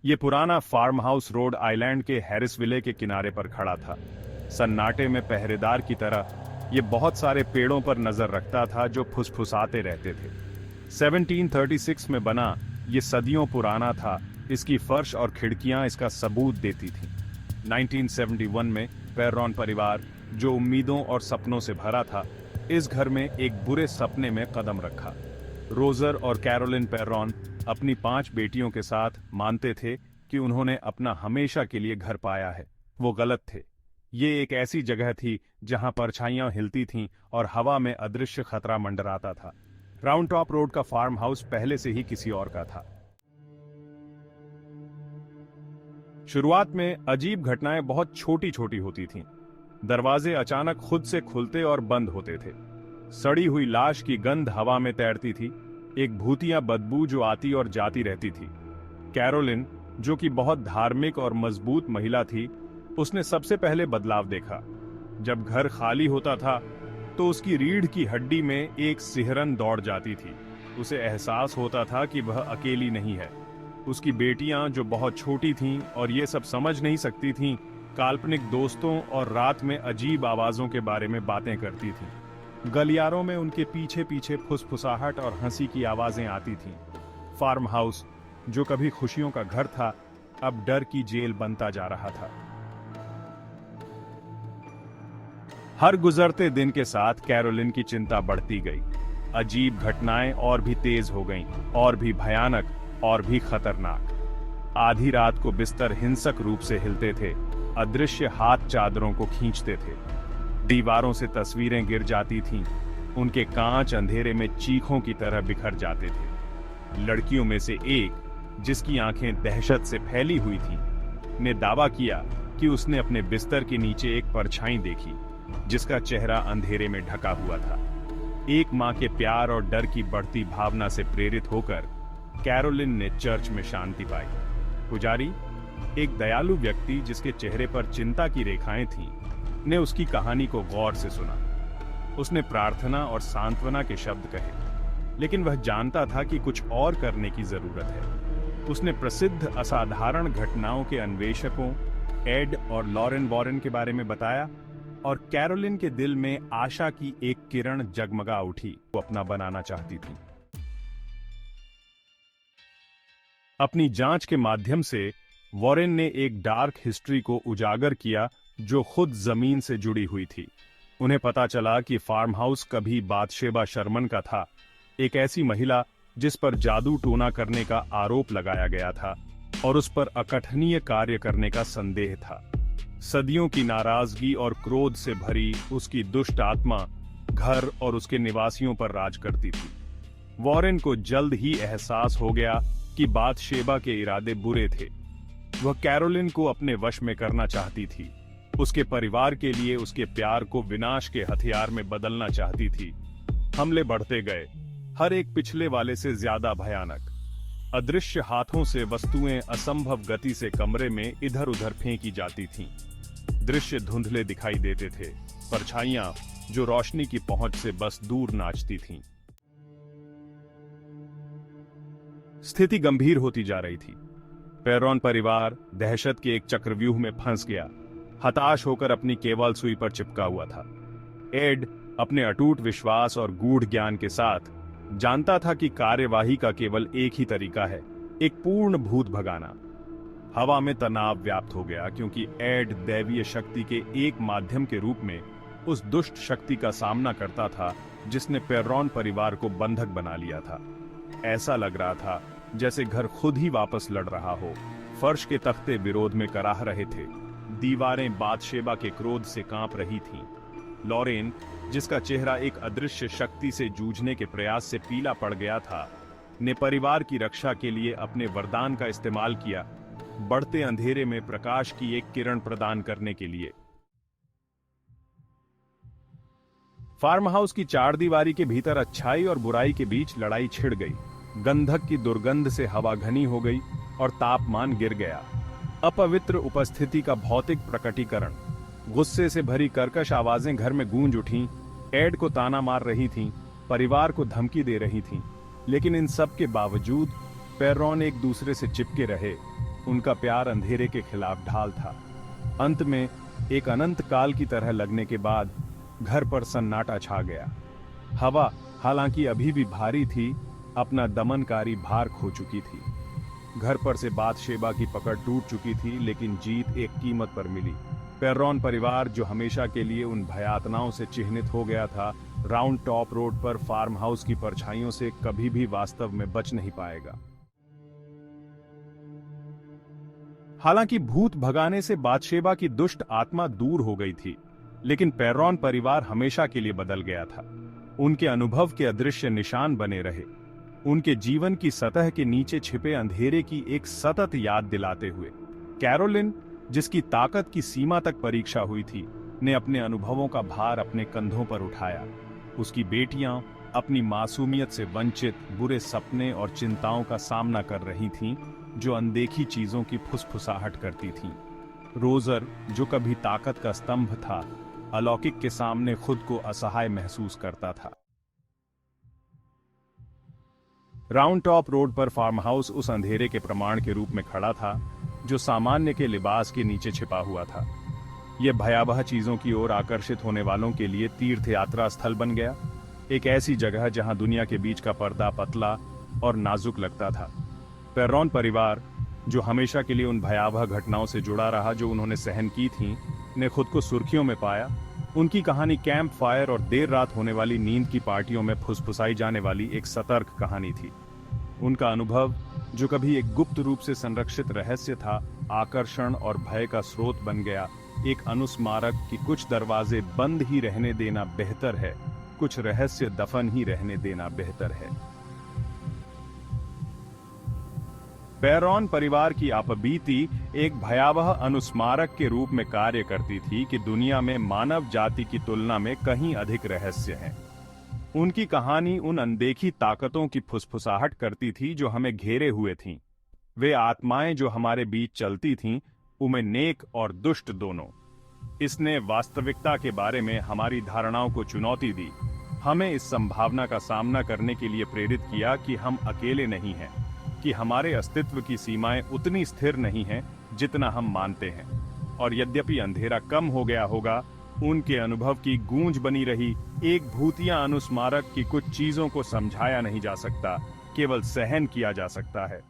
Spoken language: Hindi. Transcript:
ये पुराना फार्म हाउस रोड आइलैंड के हैरिसविले के किनारे पर खड़ा था। सन्नाटे में पहरेदार की तरह ये बहुत सारे पेड़ों पर नजर रखता था जो फुसफुसाते रहते थे। 1736 में बना ये सदियों पुराना था। इसकी फर्श और खिड़कियां इसका सबूत देती थीं। 1971 में पेर्रॉन परिवार, जो उम्मीदों और सपनों से भरा था, इस घर में एक बुरे सपने में कदम रखा। रोजर और कैरोलिन पेर्रॉन अपनी 5 बेटियों के साथ मानते थे कि उन्होंने अपना हमेशा के लिए घर पाया है। वो गलत थे। ये एक ऐसी जगह थी जहां परछाइयां हिलती थीं और हवा में अदृश्य खतरा मंडराता था। राउंड टॉप रोड का फार्म हाउस पहले से ही किसी और का था। शुरुआत में अजीब घटनाएं बहुत छोटी छोटी होती थीं। दरवाजे अचानक खुद से खुलते और बंद होते थे। सड़ी हुई लाश की गंध हवा में तैरती थी। एक भूतिया बदबू जो आती और जाती रहती थी। कैरोलिन, जो कि बहुत धार्मिक और मजबूत महिला थी, उसने सबसे पहले बदलाव देखा। जब घर खाली होता था तो उसकी रीढ़ की हड्डी में एक सिहरन दौड़ जाती थी। उसे एहसास होता था कि वह अकेली नहीं है। उसकी बेटियां, जो बहुत छोटी थीं और ये सब समझ नहीं सकती थीं, काल्पनिक दोस्तों और रात में अजीब आवाजों के बारे में बातें करती थीं। गलियारों में उनके पीछे पीछे फुसफुसाहट और हंसी की आवाजें आती थीं। फार्म हाउस, जो कभी खुशियों का घर था, अब डर की जेल बनता जा रहा था। हर गुजरते दिन के साथ कैरोलिन की चिंता बढ़ती गई। अजीब घटनाएं और भी तेज हो गईं, और भी भयानक, और भी खतरनाक। आधी रात को बिस्तर हिंसक रूप से हिलते थे। अदृश्य हाथ चादरों को खींचते थे। दीवारों से तस्वीरें गिर जाती थीं। उनके कांच अंधेरे में चीखों की तरह बिखर जाते थे। लड़कियों में से एक, जिसकी आंखें दहशत से फैली हुई थीं, ने दावा किया कि उसने अपने बिस्तर के नीचे एक परछाई देखी, जिसका चेहरा अंधेरे में ढका हुआ था। एक मां के प्यार और डर की बढ़ती भावना से प्रेरित होकर कैरोलिन ने चर्च में शांति पाई। पुजारी, एक दयालु व्यक्ति जिसके चेहरे पर चिंता की रेखाएं थीं, ने उसकी कहानी को गौर से सुना। उसने प्रार्थना और सांत्वना के शब्द कहे, लेकिन वह जानता था कि कुछ और करने की जरूरत है। उसने प्रसिद्ध असाधारण घटनाओं के अन्वेषकों एड और लॉरेन वॉरेन के बारे में बताया, और कैरोलिन के दिल में आशा की एक किरण जगमगा उठी। वो अपना बनाना चाहती थी। अपनी जांच के माध्यम से वॉरेन ने एक डार्क हिस्ट्री को उजागर किया जो खुद जमीन से जुड़ी हुई थी। उन्हें पता चला कि फार्म हाउस कभी बातशेबा शर्मन का था, एक ऐसी महिला जिस पर जादू टोना करने का आरोप लगाया गया था और उस पर अकथनीय कार्य करने का संदेह था। सदियों की नाराजगी और क्रोध से भरी उसकी दुष्ट आत्मा घर और उसके निवासियों पर राज करती थी। वॉरेन को जल्द ही एहसास हो गया कि बातशेबा के इरादे बुरे थे। वह कैरोलिन को अपने वश में करना चाहती थी। उसके परिवार के लिए उसके प्यार को विनाश के हथियार में बदलना चाहती थी। हमले बढ़ते गए, हर एक पिछले वाले से ज्यादा भयानक। अदृश्य हाथों से वस्तुएं असंभव गति से कमरे में इधर उधर फेंकी जाती थीं। दृश्य धुंधले दिखाई देते थे, परछाइयां जो रोशनी की पहुंच से बस दूर नाचती थीं। स्थिति गंभीर होती जा रही थी। पेर्रॉन परिवार दहशत के एक चक्रव्यूह में फंस गया, हताश होकर अपनी केवल सुई पर चिपका हुआ था। एड अपने अटूट विश्वास और गूढ़ ज्ञान के साथ जानता था कि कार्यवाही का केवल एक ही तरीका है, एक पूर्ण भूत भगाना। हवा में तनाव व्याप्त हो गया, क्योंकि एड दैवीय शक्ति के एक माध्यम के रूप में उस दुष्ट शक्ति का सामना करता था जिसने पेर्रॉन परिवार को बंधक बना लिया था। ऐसा लग रहा था जैसे घर खुद ही वापस लड़ रहा हो। फर्श के तख्ते विरोध में कराह रहे थे। दीवारें बातशेबा के क्रोध से कांप रही थीं। लॉरेन, जिसका चेहरा एक अदृश्य शक्ति से जूझने के प्रयास से पीला पड़ गया था, ने परिवार की रक्षा के लिए अपने वरदान का इस्तेमाल किया, बढ़ते अंधेरे में प्रकाश की एक किरण प्रदान करने के लिए। फार्म हाउस की चारदीवारी के भीतर अच्छाई और बुराई के बीच लड़ाई छिड़ गई। गंधक की दुर्गंध से हवा घनी हो गई और तापमान गिर गया। अपवित्र उपस्थिति का भौतिक प्रकटीकरण। गुस्से से भरी कर्कश आवाजें घर में गूंज उठीं। एड को ताना मार रही थीं, परिवार को धमकी दे रही थीं, लेकिन इन सब के बावजूद पेर्रॉन एक दूसरे से चिपके रहे। उनका प्यार अंधेरे के खिलाफ ढाल था। अंत में एक अनंत काल की तरह लगने के बाद घर पर सन्नाटा छा गया। हवा हालांकि अभी भी भारी थी, अपना दमनकारी भार खो चुकी थी। घर पर से बाथशेबा की पकड़ टूट चुकी थी, लेकिन जीत एक कीमत पर मिली। पेर्रोन परिवार, जो हमेशा के लिए उन भयातनाओं से चिह्नित हो गया था, राउंड टॉप रोड पर फार्म हाउस की परछाइयों से कभी भी वास्तव में बच नहीं पाएगा। हालांकि भूत भगाने से बाथशेबा की दुष्ट आत्मा दूर हो गई थी, लेकिन पेर्रोन परिवार हमेशा के लिए बदल गया था। उनके अनुभव के अदृश्य निशान बने रहे, उनके जीवन की सतह के नीचे छिपे अंधेरे की एक सतत याद दिलाते हुए। कैरोलिन, जिसकी ताकत की सीमा तक परीक्षा हुई थी, ने अपने अनुभवों का भार अपने कंधों पर उठाया। उसकी बेटियां अपनी मासूमियत से वंचित बुरे सपने और चिंताओं का सामना कर रही थीं, जो अनदेखी चीजों की फुसफुसाहट करती थीं। रोजर, जो कभी ताकत का स्तंभ था, अलौकिक के सामने खुद को असहाय महसूस करता था। राउंड टॉप रोड पर फार्म हाउस उस अंधेरे के प्रमाण के रूप में खड़ा था, जो सामान्य के लिबास के नीचे छिपा हुआ था। यह भयावह चीजों की ओर आकर्षित होने वालों के लिए तीर्थ यात्रा स्थल बन गया, एक ऐसी जगह जहां दुनिया के बीच का पर्दा पतला और नाजुक लगता था। पेर्रोन परिवार, जो हमेशा के लिए उन भयावह घटनाओं से जुड़ा रहा जो उन्होंने सहन की थीं, ने खुद को सुर्खियों में पाया। उनकी कहानी कैंप फायर और देर रात होने वाली नींद की पार्टियों में फुसफुसाई जाने वाली एक सतर्क कहानी थी। उनका अनुभव, जो कभी एक गुप्त रूप से संरक्षित रहस्य था, आकर्षण और भय का स्रोत बन गया। एक अनुस्मारक कि कुछ दरवाजे बंद ही रहने देना बेहतर है, कुछ रहस्य दफन ही रहने देना बेहतर है। पेर्रोन परिवार की अपबीती एक भयावह अनुस्मारक के रूप में कार्य करती थी कि दुनिया में मानव जाति की तुलना में कहीं अधिक रहस्य हैं। उनकी कहानी उन अनदेखी ताकतों की फुसफुसाहट करती थी जो हमें घेरे हुए थीं। वे आत्माएं जो हमारे बीच चलती थीं, उनमें नेक और दुष्ट दोनों। इसने वास्तविकता के बारे में हमारी धारणाओं को चुनौती दी, हमें इस संभावना का सामना करने के लिए प्रेरित किया कि हम अकेले नहीं हैं, कि हमारे अस्तित्व की सीमाएं उतनी स्थिर नहीं हैं जितना हम मानते हैं। और यद्यपि अंधेरा कम हो गया होगा, उनके अनुभव की गूंज बनी रही। एक भूतिया अनुस्मारक की कुछ चीजों को समझाया नहीं जा सकता, केवल सहन किया जा सकता है।